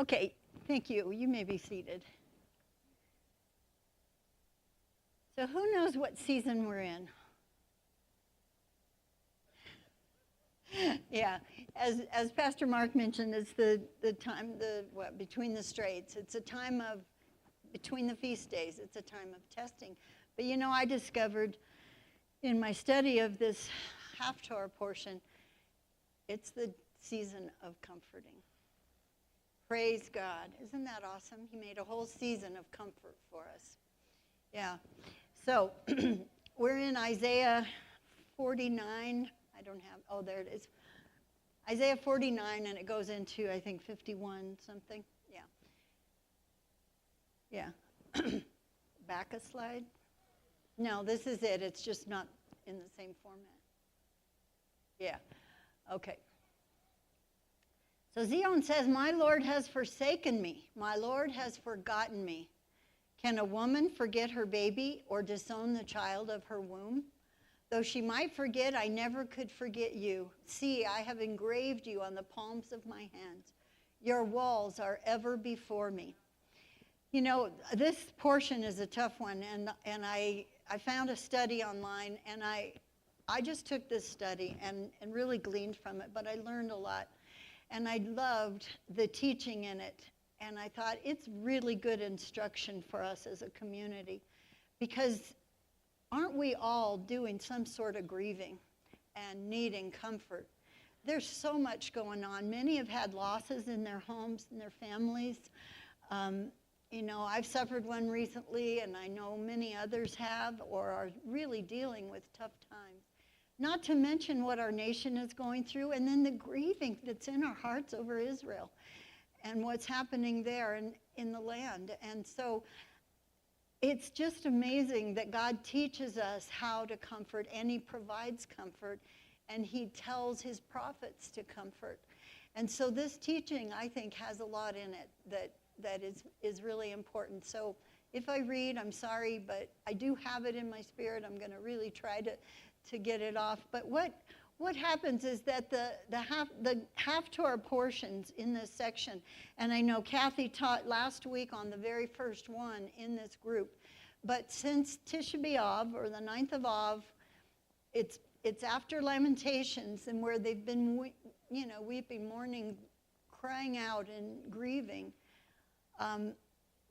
Okay, thank you. You may be seated. So who knows what season we're in? Yeah, as Pastor Mark mentioned, it's the time, between the straits. It's a time of, between the feast days, it's a time of testing. But you know, I discovered in my study of this Haftarah portion, it's the season of comforting. Praise God. Isn't that awesome? He made a whole season of comfort for us. Yeah. So we're in Isaiah 49. I don't have, oh, there it is. Isaiah 49, and it goes into, I think, 51 something. Yeah. Yeah. Back a slide. No, this is it. It's just not in the same format. Yeah. Okay. So Zion says, my Lord has forsaken me. My Lord has forgotten me. Can a woman forget her baby or disown the child of her womb? Though she might forget, I never could forget you. See, I have engraved you on the palms of my hands. Your walls are ever before me. You know, this portion is a tough one, and I found a study online, and I just took this study and really gleaned from it, but I learned a lot. And I loved the teaching in it. And I thought it's really good instruction for us as a community, because aren't we all doing some sort of grieving and needing comfort? There's so much going on. Many have had losses in their homes and their families. You know, I've suffered one recently, and I know many others have or are really dealing with tough times. Not to mention what our nation is going through, and then the grieving that's in our hearts over Israel and what's happening there in the land. And so it's just amazing that God teaches us how to comfort, and he provides comfort, and he tells his prophets to comfort. And so this teaching, I think, has a lot in it that is really important. So if I read, I'm sorry, but I do have it in my spirit. I'm going to really try to get it off. But what happens is that the Haftarah portions in this section, and I know Kathy taught last week on the very first one in this group, but since Tisha B'Av, or the 9th of Av, it's after Lamentations, and where they've been, you know, weeping, mourning, crying out and grieving,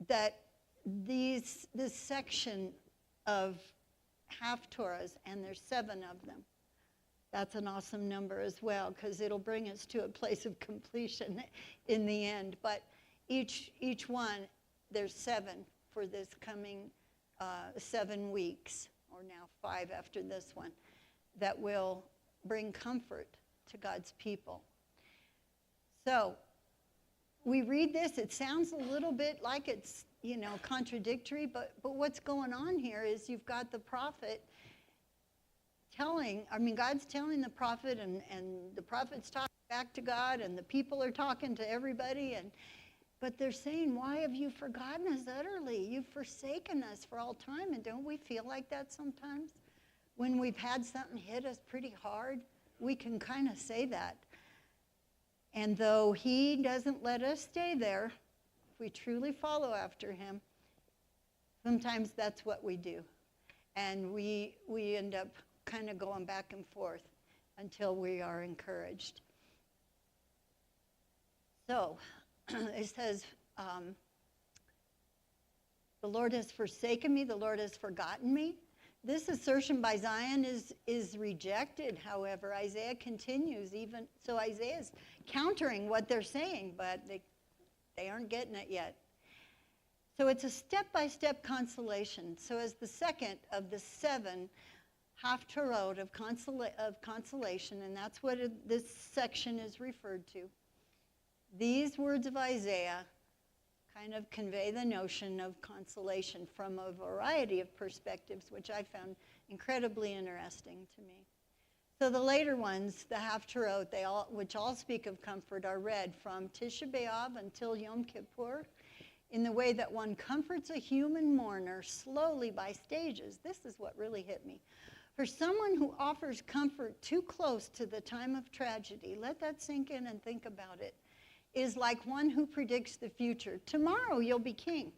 that this section of Haftarahs, and there's 7 of them. That's an awesome number as well, because it'll bring us to a place of completion in the end. But each one, there's 7 for this coming 7 weeks, or now 5 after this one, that will bring comfort to God's people. So we read this, it sounds a little bit like it's, you know, contradictory, but what's going on here is you've got the prophet God's telling the prophet, and the prophet's talking back to God, and the people are talking to everybody, but they're saying, why have you forgotten us utterly? You've forsaken us for all time. And don't we feel like that sometimes? When we've had something hit us pretty hard, we can kind of say that. And though he doesn't let us stay there, if we truly follow after him, sometimes that's what we do. And we end up kind of going back and forth until we are encouraged. So it says, the Lord has forsaken me, the Lord has forgotten me. This assertion by Zion is rejected, however. Isaiah continues, even so Isaiah's countering what they're saying, but they aren't getting it yet. So it's a step-by-step consolation. So as the second of the 7 Haftarot of consolation, and that's what this section is referred to. These words of Isaiah kind of convey the notion of consolation from a variety of perspectives, which I found incredibly interesting to me. So the later ones, the Haftarot, which all speak of comfort, are read from Tisha B'Av until Yom Kippur, in the way that one comforts a human mourner slowly by stages. This is what really hit me. For someone who offers comfort too close to the time of tragedy, let that sink in and think about it. is like one who predicts the future. Tomorrow you'll be king.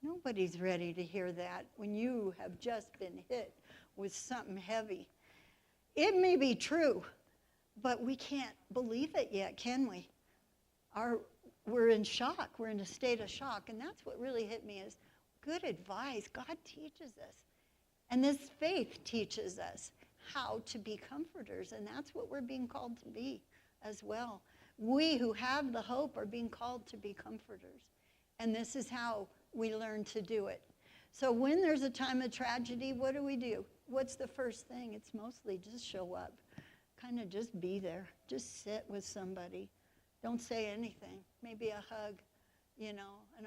Nobody's ready to hear that when you have just been hit with something heavy. It may be true, but we can't believe it yet, can we? We're in shock. We're in a state of shock. And that's what really hit me is good advice. God teaches us. And this faith teaches us how to be comforters. And that's what we're being called to be as well. We who have the hope are being called to be comforters. And this is how we learn to do it. So when there's a time of tragedy, what do? What's the first thing? It's mostly just show up. Kind of just be there. Just sit with somebody. Don't say anything. Maybe a hug, an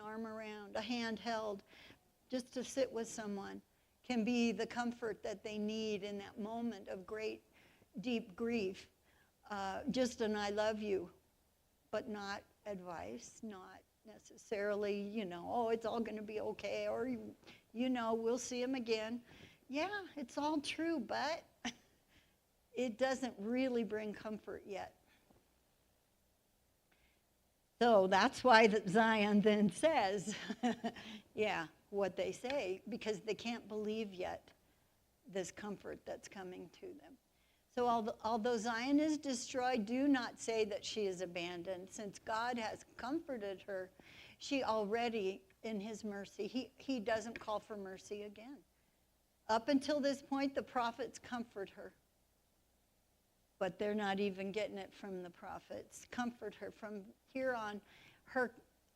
arm around, a hand held. Just to sit with someone can be the comfort that they need in that moment of great, deep grief. Just an I love you, but not advice, not necessarily, it's all going to be okay, or, we'll see him again. Yeah, it's all true, but it doesn't really bring comfort yet. So that's why that Zion then says, what they say, because they can't believe yet this comfort that's coming to them. So although Zion is destroyed, do not say that she is abandoned. Since God has comforted her, she already, in his mercy, he doesn't call for mercy again. Up until this point, the prophets comfort her. But they're not even getting it from the prophets. Comfort her. From here on,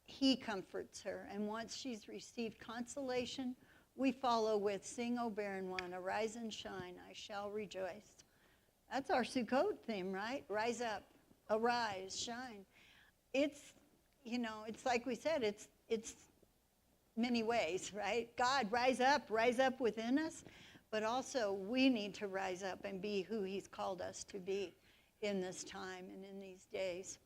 he comforts her. And once she's received consolation, we follow with, sing, O barren one, arise and shine, I shall rejoice. That's our Sukkot theme, right? Rise up, arise, shine. It's, it's like we said, it's many ways, right? God, rise up within us. But also, we need to rise up and be who he's called us to be in this time and in these days.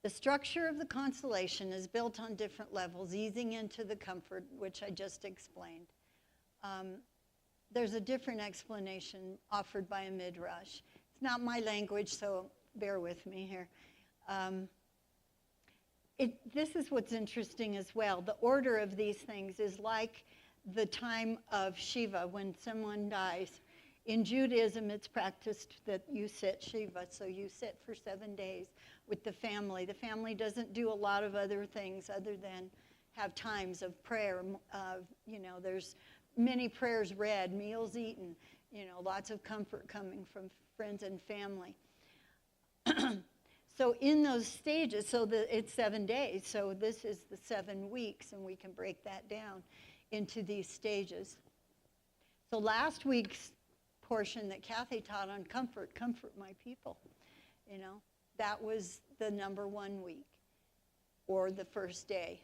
The structure of the consolation is built on different levels, easing into the comfort, which I just explained. There's a different explanation offered by a midrash. It's not my language, so bear with me here. This is what's interesting as well. The order of these things is like the time of Shiva, when someone dies. In Judaism, it's practiced that you sit Shiva, so you sit for 7 days with the family. The family doesn't do a lot of other things other than have times of prayer. There's many prayers read, meals eaten, lots of comfort coming from friends and family. So in those stages, it's 7 days, so this is the 7 weeks, and we can break that down into these stages. So last week's portion that Kathy taught on comfort my people, that was the number 1 week, or the first day.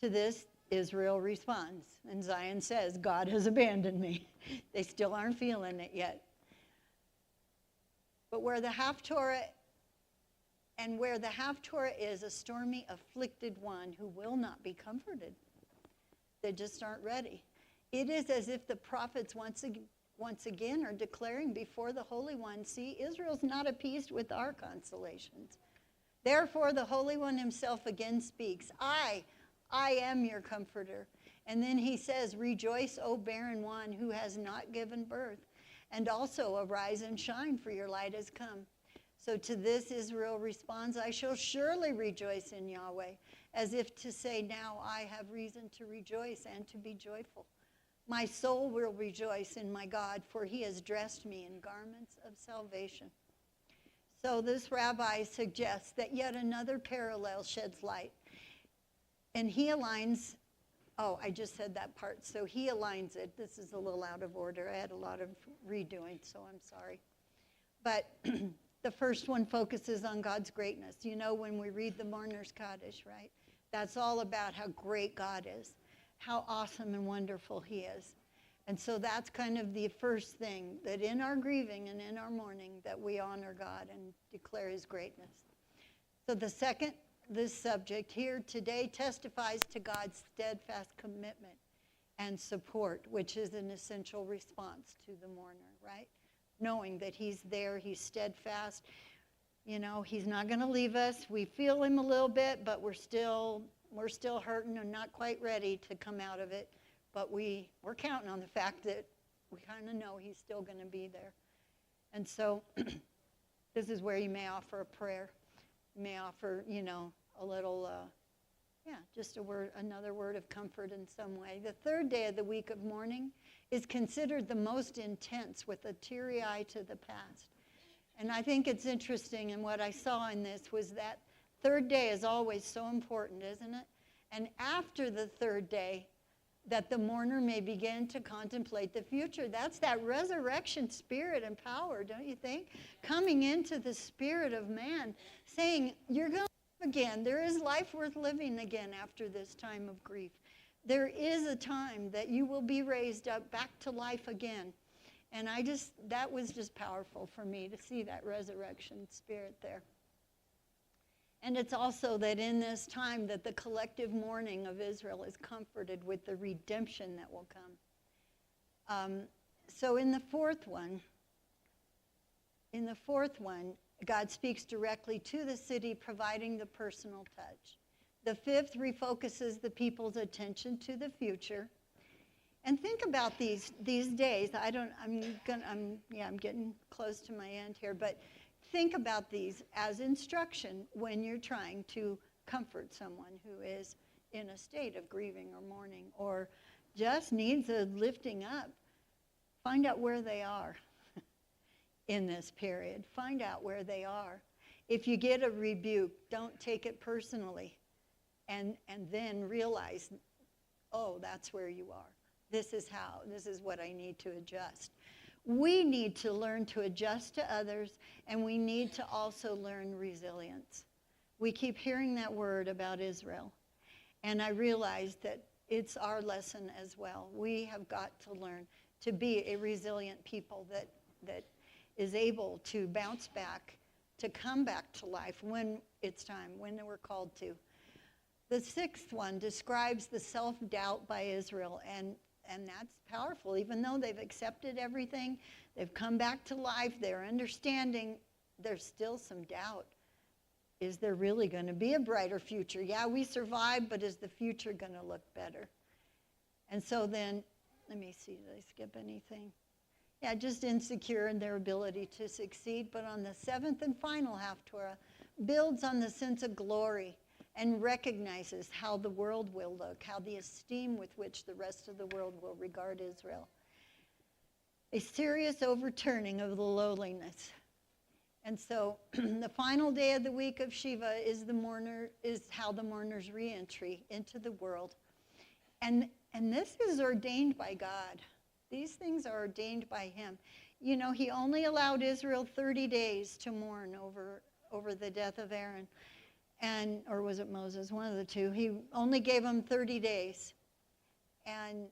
To this, Israel responds, and Zion says, God has abandoned me. They still aren't feeling it yet. But where the Haftarah is a stormy, afflicted one who will not be comforted. They just aren't ready. It is as if the prophets once again are declaring before the Holy One, see, Israel's not appeased with our consolations. Therefore, the Holy One himself again speaks, I am your comforter. And then he says, rejoice, O barren one who has not given birth, and also arise and shine, for your light has come. So to this Israel responds, I shall surely rejoice in Yahweh, as if to say, now I have reason to rejoice and to be joyful. My soul will rejoice in my God, for he has dressed me in garments of salvation. So this rabbi suggests that yet another parallel sheds light. And he aligns, I just said that part, so he aligns it. This is a little out of order. I had a lot of redoing, so I'm sorry. But the first one focuses on God's greatness. When we read the Mourner's Kaddish, right? That's all about how great God is, how awesome and wonderful he is. And so that's kind of the first thing, that in our grieving and in our mourning, that we honor God and declare his greatness. So the second, this subject here today testifies to God's steadfast commitment and support, which is an essential response to the mourner, right? knowing that he's there, he's steadfast. You know, he's not going to leave us. We feel him a little bit, but we're still hurting and not quite ready to come out of it. But we're counting on the fact that we kind of know he's still going to be there. And so this is where you may offer a prayer. You may offer, you know, a little, just another word of comfort in some way. The third day of the week of mourning is considered the most intense, with a teary eye to the past. And I think it's interesting, and what I saw in this was that third day is always so important, isn't it? And after the third day, that the mourner may begin to contemplate the future. That's that resurrection spirit and power, don't you think? Coming into the spirit of man, saying, you're going to live again. There is life worth living again after this time of grief. There is a time that you will be raised up back to life again. And that was just powerful for me to see that resurrection spirit there. And it's also that in this time that the collective mourning of Israel is comforted with the redemption that will come. So in the fourth one, God speaks directly to the city, providing the personal touch. The fifth refocuses the people's attention to the future. And think about these days. I'm getting close to my end here, but think about these as instruction when you're trying to comfort someone who is in a state of grieving or mourning or just needs a lifting up. Find out where they are in this period. Find out where they are. If you get a rebuke, don't take it personally, and then realize, oh, that's where you are. This is what I need to adjust. We need to learn to adjust to others, and we need to also learn resilience. We keep hearing that word about Israel, and I realize that it's our lesson as well. We have got to learn to be a resilient people that is able to bounce back, to come back to life when it's time, when we're called to. The sixth one describes the self-doubt by Israel, and that's powerful. Even though they've accepted everything, they've come back to life, they're understanding, there's still some doubt. Is there really going to be a brighter future? Yeah, we survived, but is the future going to look better? And so then, let me see, did I skip anything? Yeah, just insecure in their ability to succeed. But on the seventh and final Haftarah, builds on the sense of glory and recognizes how the world will look, how the esteem with which the rest of the world will regard Israel. A serious overturning of the lowliness. And so the final day of the week of Shiva is how the mourner's reentry into the world. And this is ordained by God. These things are ordained by him. You know, he only allowed Israel 30 days to mourn over the death of Aaron. Or was it Moses? One of the two. He only gave them 30 days. And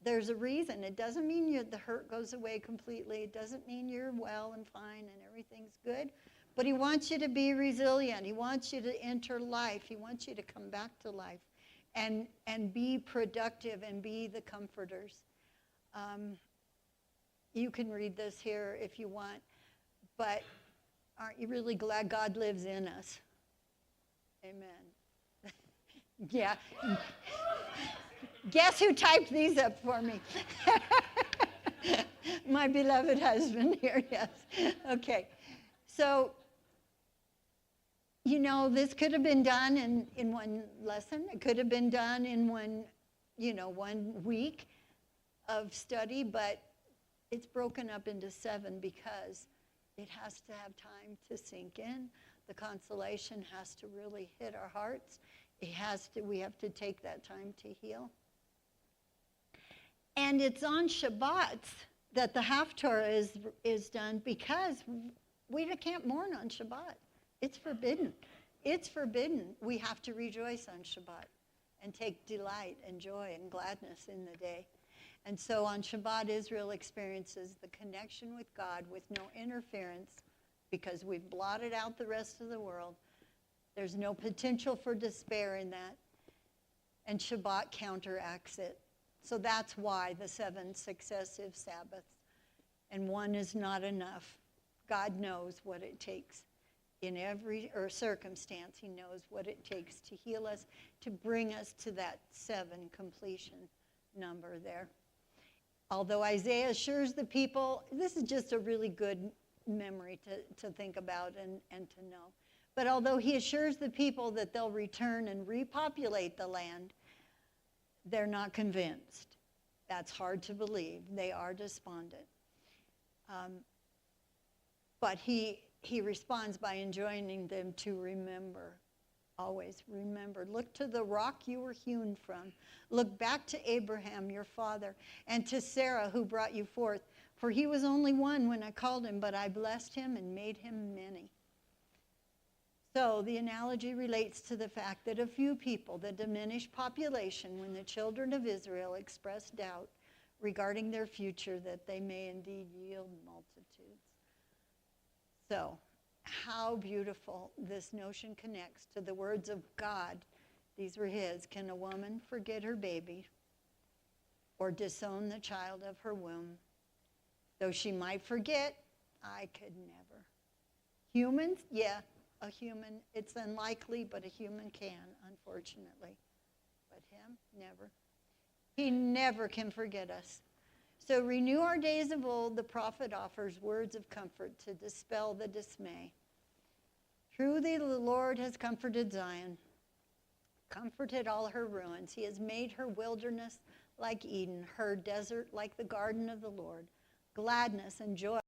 there's a reason. It doesn't mean the hurt goes away completely. It doesn't mean you're well and fine and everything's good. But he wants you to be resilient. He wants you to enter life. He wants you to come back to life and be productive and be the comforters. You can read this here if you want. But aren't you really glad God lives in us? Amen. Yeah. Guess who typed these up for me? My beloved husband here, yes. Okay. So, you know, this could have been done in one lesson. It could have been done in one week of study, but it's broken up into 7 because it has to have time to sink in. The consolation has to really hit our hearts. We have to take that time to heal. And it's on Shabbats that the Haftarah is done because we can't mourn on Shabbat. It's forbidden. It's forbidden. We have to rejoice on Shabbat and take delight and joy and gladness in the day. And so on Shabbat, Israel experiences the connection with God with no interference, because we've blotted out the rest of the world. There's no potential for despair in that. And Shabbat counteracts it. So that's why the 7 successive Sabbaths. and one is not enough. God knows what it takes in every circumstance. He knows what it takes to heal us, to bring us to that 7 completion number there. Although Isaiah assures the people, this is just a really good memory to think about and to know. But although he assures the people that they'll return and repopulate the land, they're not convinced. That's hard to believe. They are despondent. But he responds by enjoining them to remember. Always remember. Look to the rock you were hewn from. Look back to Abraham, your father, and to Sarah, who brought you forth. For he was only one when I called him, but I blessed him and made him many. So the analogy relates to the fact that a few people, the diminished population, when the children of Israel expressed doubt regarding their future, that they may indeed yield multitudes. So, how beautiful this notion connects to the words of God. These were his. Can a woman forget her baby or disown the child of her womb? Though she might forget, I could never. Humans? Yeah, a human. It's unlikely, but a human can, unfortunately. But him? Never. He never can forget us. So renew our days of old, the prophet offers words of comfort to dispel the dismay. Truly the Lord has comforted Zion, comforted all her ruins. He has made her wilderness like Eden, her desert like the garden of the Lord. Gladness and joy